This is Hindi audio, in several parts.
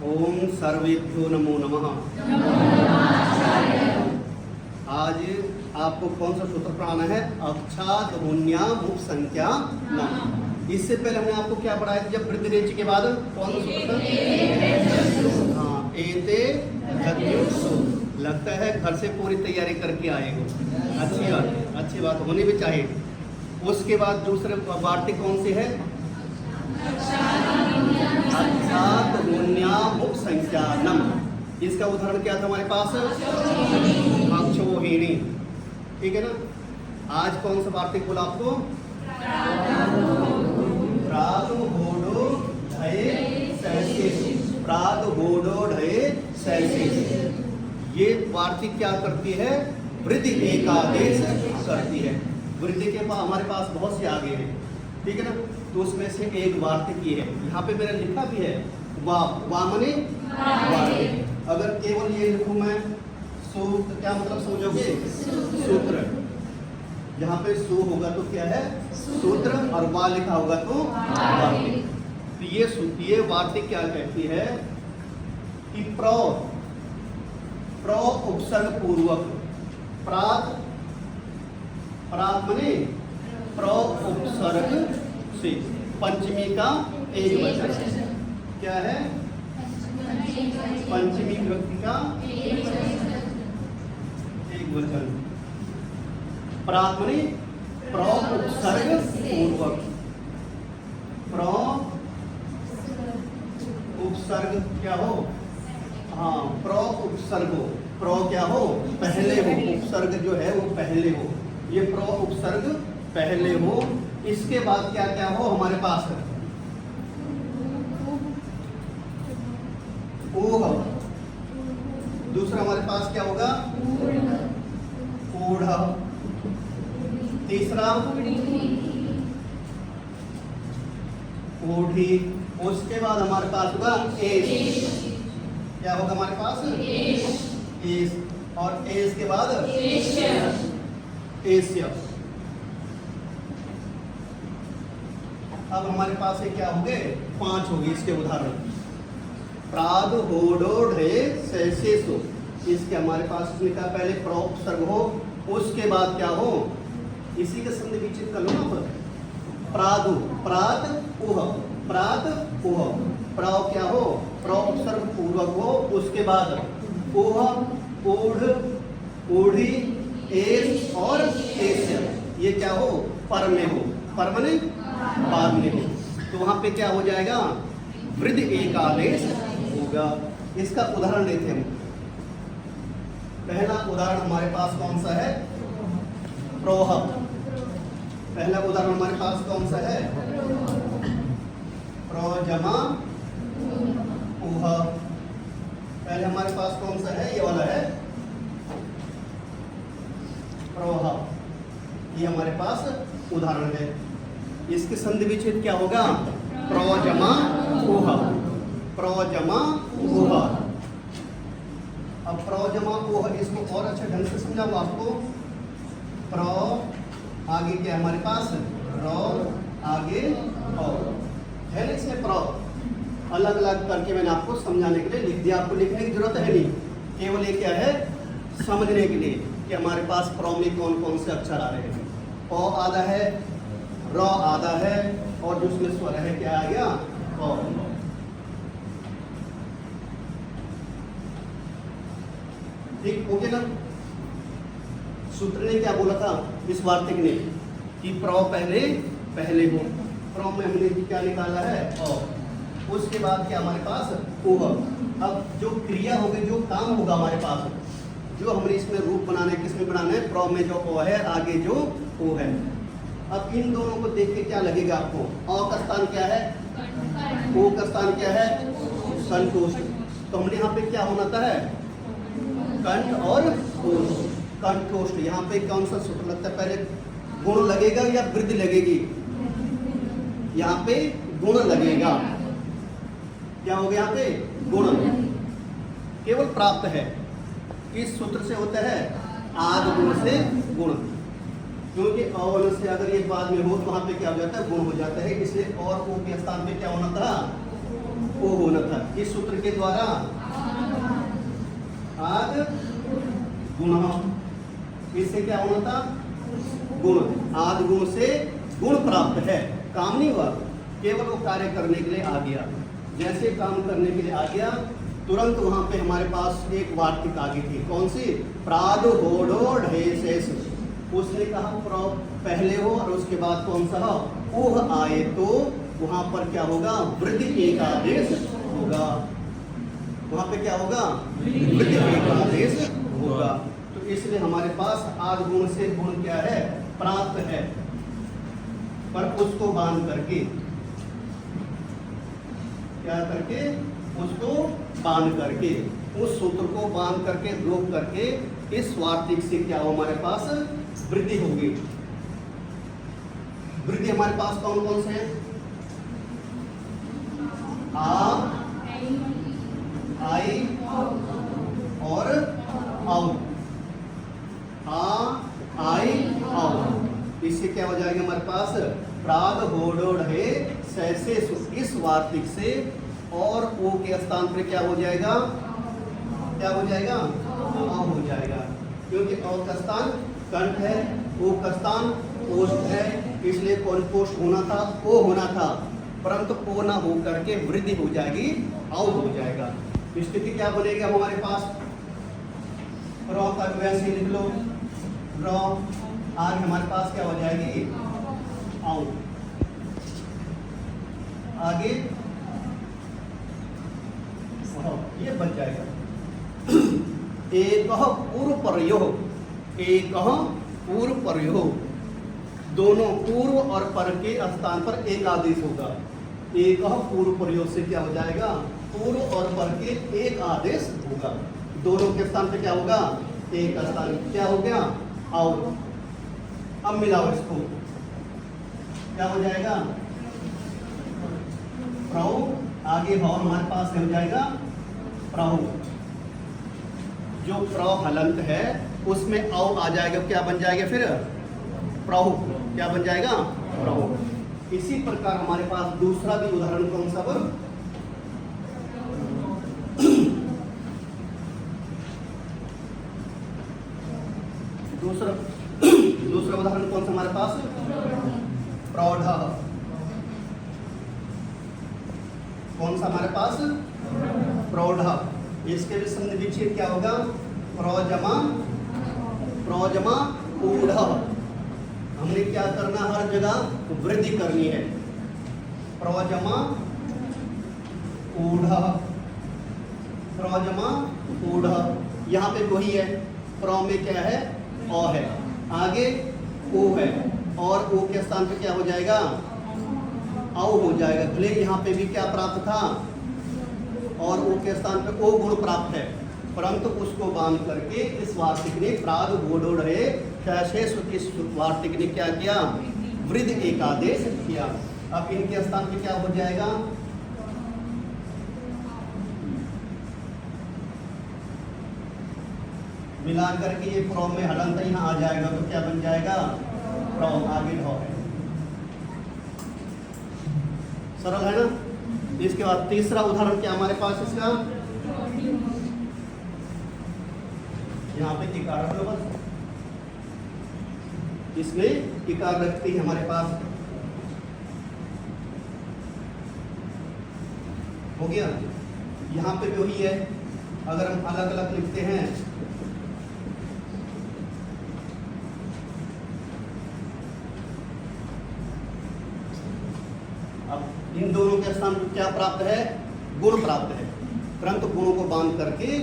ओम सर्वेभ्यो नमो नमः। आज आपको कौन सा सूत्र पढ़ाना है? अक्षात ध्वन्या मुख संख्या नम। इससे पहले हमने आपको क्या पढ़ाया था? जब वृद्धि रेच के बाद कौन सा सूत्र था? हाँ, एते गद्युषु। लगता है घर से पूरी तैयारी करके आए हो। अच्छी बात होनी भी चाहिए। उसके बाद दूसरे वार्तिक कौन सी है? अक्षात ध्वन्या मुख संख्या नम। इसका उदाहरण क्या था हमारे पास? अक्षोहिणी। ठीक है ना। आज कौन सा वार्तिक बोला आपको? प्रादु होडो ढये सहसे। प्रादु होडो ढये सहसे। ये वार्तिक क्या करती है? वृद्धि एकादेश करती है। वृद्धि के पास हमारे पास बहुत से आगे हैं। ठीक है ना। तो उसमें से एक वार्तिक ये है। यहाँ पे मेरा लिखा भी है वामने वार्तिक। अगर केवल ये लिखूं मैं सूत्र, क्या मतलब समझोगे? सूत्र। यहाँ पे सु होगा तो क्या है? सूत्र, और वा लिखा होगा तो वार्तिक। तो ये वार्तिक क्या कहती है कि प्र उपसर्ग पूर्वक प्रात मने प्र उपसर्ग से पंचमी का एक वचन। क्या है? पंचमी विभक्ति का एक वचन। प्रात मने प्र उपसर्ग पूर्वक। प्र उपसर्ग क्या हो? हाँ, प्र उपसर्ग हो। प्र क्या हो? पहले हो। उपसर्ग जो है वो पहले हो। ये प्र उपसर्ग पहले हो। इसके बाद क्या क्या हो हमारे पास? ऊह। दूसरा हमारे पास क्या होगा? ऊढ़। तीसरा ऊढ़ी। उसके बाद हमारे पास होगा एस। क्या होगा हमारे पास? एस। और एस के बाद एशिया। अब हमारे पास ये क्या हो गए? 5 हो गए इसके उदाहरण। प्राद होडो ढे सहसेसु। इसके हमारे पास इसमें क्या? पहले प्र उपसर्ग हो, उसके बाद क्या हो? इसी के संधि विच्छेद कर लो ना। प्रादु, प्रात उह, प्रात उह। प्र क्या हो? प्र उपसर्ग पूर्वक हो, उसके बाद उह, ऊढ़, ऊढ़ी, एस और एस्य। ये क्या हो? पर में हो। पर मने बाद में हो। तो वहां पे क्या हो जाएगा? वृद्धि एकादेश होगा। इसका उदाहरण लेते हैं। पहला उदाहरण हमारे पास कौन सा है? प्रोह। पहला उदाहरण हमारे पास कौन सा है? प्रो जमा उह। पहले हमारे पास कौन सा है? ये वाला है प्रोह। ये हमारे पास उदाहरण है। इसके संधि विच्छेद क्या होगा? प्र जमा उह। प्र जमा उह। अब प्र जमा उह, इसको और अच्छे ढंग से समझाऊंगा आपको। प्र आगे क्या है हमारे पास? र आगे और है ना। इसमें प्र अलग अलग करके मैंने आपको समझाने के लिए लिख दिया। आपको लिखने की जरूरत है नहीं, केवल ये क्या है समझने के लिए कि हमारे पास प्र में कौन कौन से अक्षर आ रहे हैं। प आधा है, र आधा है, और जिसमें स्वर है क्या आ गया? क। ठीक हो गया ना। सूत्र ने क्या बोला था इस वार्तिक ने कि प्र पहले हो। प्र में हमने क्या निकाला है? और उसके बाद क्या हमारे पास? उह। अब जो क्रिया होगी, जो काम होगा हमारे पास, जो हमने इसमें रूप बनाना है, किसमें बनाना है? प्र में जो ओ है, आगे जो ओ है। अब इन दोनों को देख के क्या लगेगा आपको? अ का स्थान क्या है? ओ का स्थान क्या है? कंठोष्ठ। तो हमने यहाँ पे क्या होना था? कंठ और कंठोष्ठ। यहाँ पे कौन सा सूत्र लगता है? पहले गुण लगेगा या वृद्धि लगेगी? यहाँ पे गुण लगेगा। क्या हो गया यहाँ पे? गुण। केवल प्राप्त है। इस सूत्र से होता है आद गुण से गुण। क्योंकि अवर्ण से अगर ये बाद में हो तो वहां पे क्या हो जाता है? गुण हो जाता है। इसलिए और ओ के स्थान पे क्या होना था? ओ होना था। इस सूत्र के द्वारा आद गुण, इससे क्या होना था? गुण। आद गुण से गुण प्राप्त है, काम नहीं हुआ, केवल वो कार्य करने के लिए आ गया। जैसे काम करने के लिए आ गया, तुरंत वहां पे हमारे पास एक वार्तिक आ गई थी। कौन सी? प्राद होडो ढे शेष। उसने कहा प्र पहले हो और उसके बाद कौन सा? ओह आए तो वहां पर क्या होगा? वृद्धि एक आदेश होगा। वहां पे क्या होगा? वृद्धि एक आदेश होगा। तो इसलिए हमारे पास आद गुण से गुण क्या है? प्राप्त है, पर उसको बांध करके, क्या करके? उसको बांध करके, उस सूत्र को बांध करके, रोक करके, इस वार्तिक से क्या हो? हमारे पास वृद्धि होगी। वृद्धि हमारे पास कौन कौन से हैं? आ, आई और आओ। आ, आई, आओ। इससे क्या हो जाएगा हमारे पास? प्राग होडो ढे सैसे। इस वार्तिक से और ओ के स्थान पर क्या हो जाएगा? क्या हो जाएगा? आ हो जाएगा, क्योंकि औ का स्थान कंठ है, ओ का स्थान ओष्ठ है, इसलिए कौन पोष्ट होना था? ओ होना था, परंतु ओ ना हो करके वृद्धि हो जाएगी, औ हो जाएगा। स्थिति क्या बनेगी हमारे पास? रॉ का वैसे लिख लो, रॉ। आगे हमारे पास क्या हो जाएगी? आओ। आगे ये बच जाएगा। एक पूर्व परयोः, एक पूर्व परयोः, दोनों पूर्व और पर के स्थान पर एक आदेश होगा। एक पूर्व परयोः से क्या हो जाएगा? पूर्व और पर के एक आदेश होगा। दोनों के स्थान पे क्या होगा? एक स्थान। क्या हो गया? आओ। अब मिलाओ इसको, क्या हो जाएगा? प्रौ। आगे भाव हमारे पास हो जाएगा प्रौ। जो प्रौ हलंत है उसमें औ आ जाएगा, क्या बन जाएगा फिर? प्रौ। क्या बन जाएगा? प्रौ। इसी प्रकार हमारे पास दूसरा भी उदाहरण कौन सा? दूसरा उदाहरण कौन सा हमारे पास? प्रौढ़। कौन सा हमारे पास? प्रौढ़। इसके भी संधि विच्छेद क्या होगा? प्रौजमा, प्रौजमा ऊढ़। हमने क्या करना? हर जगह वृद्धि करनी है। प्रौजमा ऊढ़, प्रौजमा ऊढ़। यहाँ पे वही है, प्रौ में क्या है? औ है, आगे ओ है, और ओ के स्थान पे क्या हो जाएगा? औ हो जाएगा। भले यहाँ पे भी क्या प्राप्त था? और ओ के स्थान पे ओ गुण प्राप्त है, परंतु उसको बांध करके इस वार्तिक ने प्राग गोडो रहे शेष, इस वार्तिक ने क्या किया? वृद्धि एक आदेश किया। अब इनके स्थान पे क्या हो जाएगा? मिला करके ये प्रौ में हलंत यहाँ आ जाएगा, तो क्या बन जाएगा? प्रौ। आगे ढौ है। सरल है ना? इसके बाद तीसरा उदाहरण क्या हमारे पास इसका? यहाँ पे इकार रख लो बस। इसमें इकार रखती है हमारे पास। हो गया। यहाँ पे भी वही है, अगर हम अलग अलग लिखते हैं इन दोनों के स्थान पर क्या प्राप्त है? गुण प्राप्त है, परंतु गुणों को बांध करके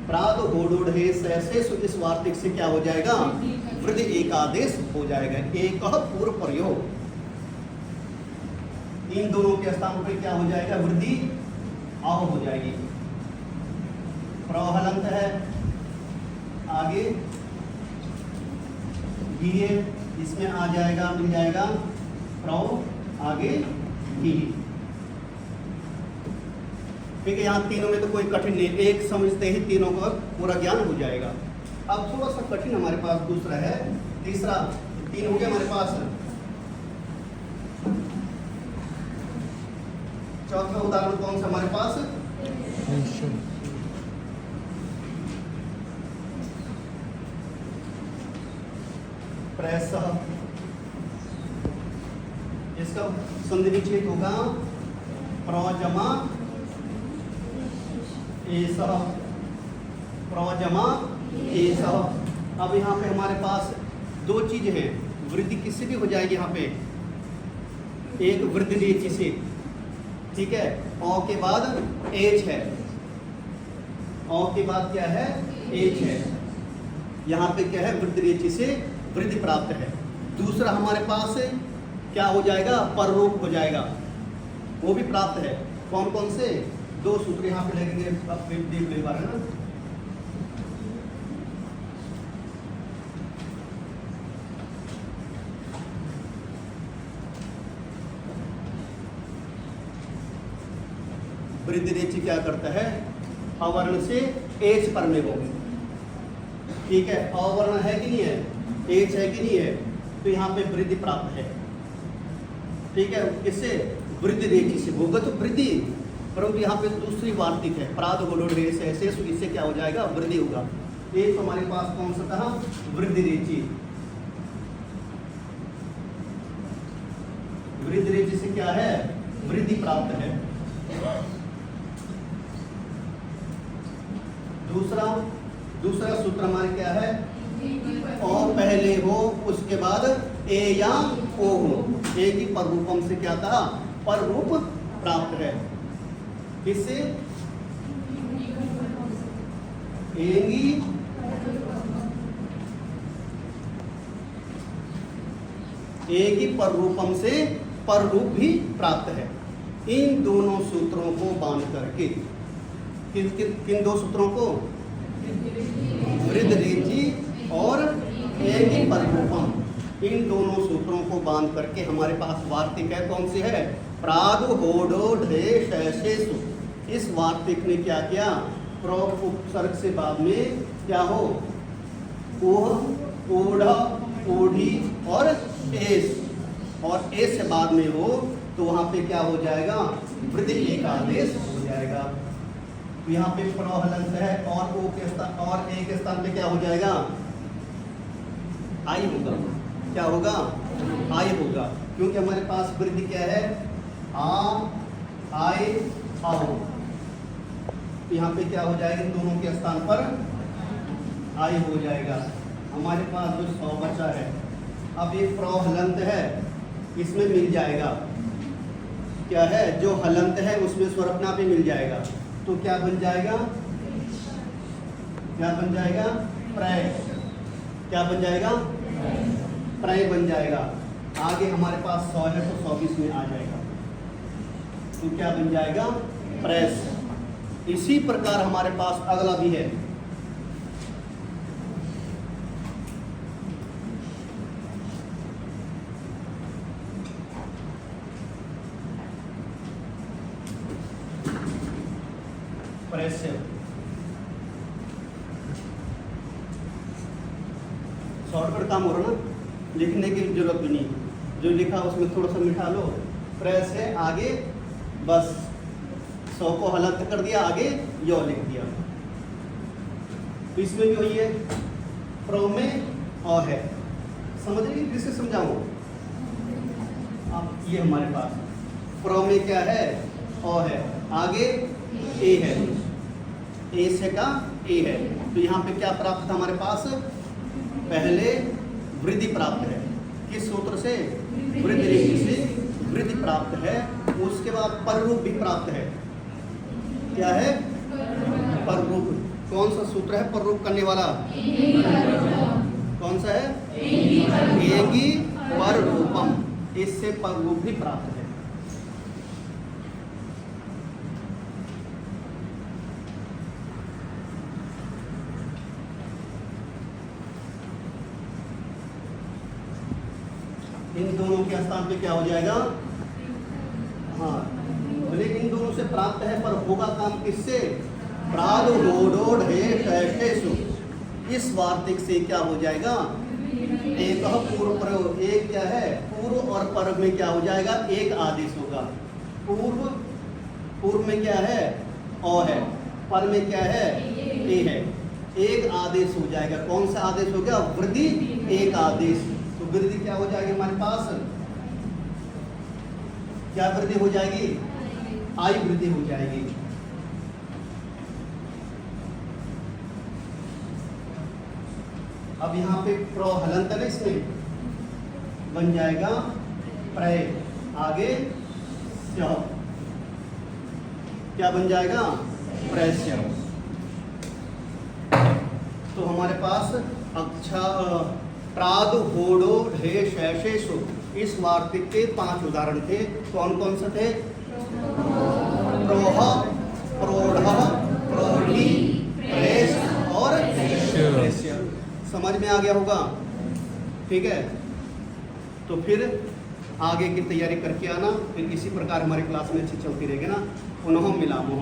प्राद होडोढ़े से इस वार्तिक से क्या हो जाएगा? वृद्धि एक आदेश हो जाएगा। एक पूर्व प्रयोग, इन दोनों के स्थान पर क्या हो जाएगा? वृद्धि आह हो जाएगी। प्रहलंत है, आगे धीरे, इसमें आ जाएगा, मिल जाएगा प्रौ, आगे धीरे। ठीक है। यहाँ तीनों में तो कोई कठिन नहीं, एक समझते ही तीनों का पूरा ज्ञान हो जाएगा। अब थोड़ा सा कठिन हमारे पास दूसरा है, तीसरा। तीन हो गया हमारे पास। चौथा उदाहरण कौन सा हमारे पास? प्रयसः। इसका संधि विच्छेद होगा प्रजमा एसः, प्रजमा एसः। अब यहाँ पे हमारे पास दो चीज है, वृद्धि किससे भी हो जाएगी यहाँ पे, एक वृद्धि रेचि से, ठीक है, औ के बाद एच है, औ के बाद क्या है, एच है। यहाँ पे क्या है, वृद्धि रेचि से वृद्धि प्राप्त है। दूसरा हमारे पास क्या हो जाएगा, पररूप हो जाएगा, वो भी प्राप्त है। कौन कौन से? दो सूत्र यहाँ पे लगेंगे, अब देख ले पा रहे हैं ना। वृद्धि रेचि क्या करता है, अवर्ण से एच पर में हो, ठीक है, अवर्ण है कि नहीं है, एच है कि नहीं है, तो यहाँ पे वृद्धि प्राप्त है, ठीक है। किससे? वृद्धि रेचि से होगा तो वृद्धि, परंतु यहाँ पे दूसरी वार्तिक है, प्राद होडोड रेस है, इससे क्या हो जाएगा, वृद्धि होगा। एक हमारे पास कौन सा था, वृद्धि रेचि। वृद्धि रेचि से क्या है, वृद्धि प्राप्त है। दूसरा सूत्र हमारे क्या है, और पहले हो उसके बाद ए या ओ हो, ए की पररूपम से क्या था, पररूप प्राप्त है। किससे? एंगी ए की पररूपम से पररूप भी प्राप्त है। इन दोनों सूत्रों को बांध करके, किन दो सूत्रों को, वृद्धि रेचि और ए की पररूपम, इन दोनों सूत्रों को बांध करके हमारे पास वार्तिक है, कौन सी है, प्रादु होडो ढे शैशेषु। इस वार्तिक ने क्या किया, प्र उपसर्ग से बाद में क्या हो, ओह, ओढ़ा, ओढ़ी और एस, और एस से बाद में हो तो वहां पे क्या हो जाएगा, वृद्धि एक आदेश हो जाएगा। यहाँ पे प्रहलंत है और ओ के स्थान और ए के स्थान पे क्या हो जाएगा, आई होगा। क्या होगा, आई होगा, क्योंकि हमारे पास वृद्धि क्या है, आ, आए, आओ। यहाँ पे क्या हो जाएगा, इन दोनों के स्थान पर आई हो जाएगा। हमारे पास जो 100 बचा है, अब ये प्रहलंत है, इसमें मिल जाएगा, क्या है, जो हलंत है उसमें स्वरपना पे मिल जाएगा, तो क्या बन जाएगा, क्या बन जाएगा, प्रय। क्या बन जाएगा, प्रय बन जाएगा। आगे हमारे पास 100 है तो 120 में आ जाएगा, तो क्या बन जाएगा, प्रेस। इसी प्रकार हमारे पास अगला भी है, प्रेस। शॉर्टकट काम हो रहा ना, लिखने की जरूरत भी नहीं, जो लिखा उसमें थोड़ा सा मिटा लो। प्रेस है, आगे बस 100 को हलंत कर दिया, आगे यो लिख दिया। तो इसमें भी वही है, प्रो में अ है, समझ रही, किससे समझाऊं। अब ये हमारे पास प्रो में क्या है, अ है, आगे ए है, ए से का ए है, तो यहाँ पे क्या प्राप्त था हमारे पास, पहले वृद्धि प्राप्त है, किस सूत्र से, वृद्धि रेचि से वृद्धि प्राप्त है। उसके बाद पररूप भी प्राप्त है, क्या है, पररूप। कौन सा सूत्र है पररूप करने वाला, कौन सा है, एंगी पररूपम, इससे पररूप भी प्राप्त है। इन दोनों के स्थान पे क्या हो जाएगा, हाँ, लेकिन इन दोनों से प्राप्त है, पर होगा काम किससे, प्रादुर्होडोढ़ शैशेषु। इस वार्तिक से क्या हो जाएगा, एक पूर्व प्रयोग, एक क्या है, पूर्व और पर में क्या हो जाएगा, एक आदेश होगा। पूर्व पूर्व में क्या है? अ है। पर में क्या है? ए है। एक आदेश हो जाएगा। कौन सा आदेश हो गया? वृद्धि एक आदेश। तो वृद्धि क्या हो जाएगी हमारे पास? क्या वृद्धि हो जाएगी? आई वृद्धि हो जाएगी। अब यहाँ पे प्र हलंत है, इसमें बन जाएगा प्रय। आगे स्यः। क्या बन जाएगा? प्रयस्य। तो हमारे पास अक्षर प्रादु होडो ढे शैशे सु इस वार्तिक के 5 उदाहरण थे। कौन कौन से थे? प्रोह, प्रोढ़, प्रोढ़ी, प्रेष और प्रेष्य। समझ में आ गया होगा? ठीक है, तो फिर आगे की तैयारी करके आना। फिर इसी प्रकार हमारी क्लास में अच्छी चलती रहेगी ना। पुनः मिलामः।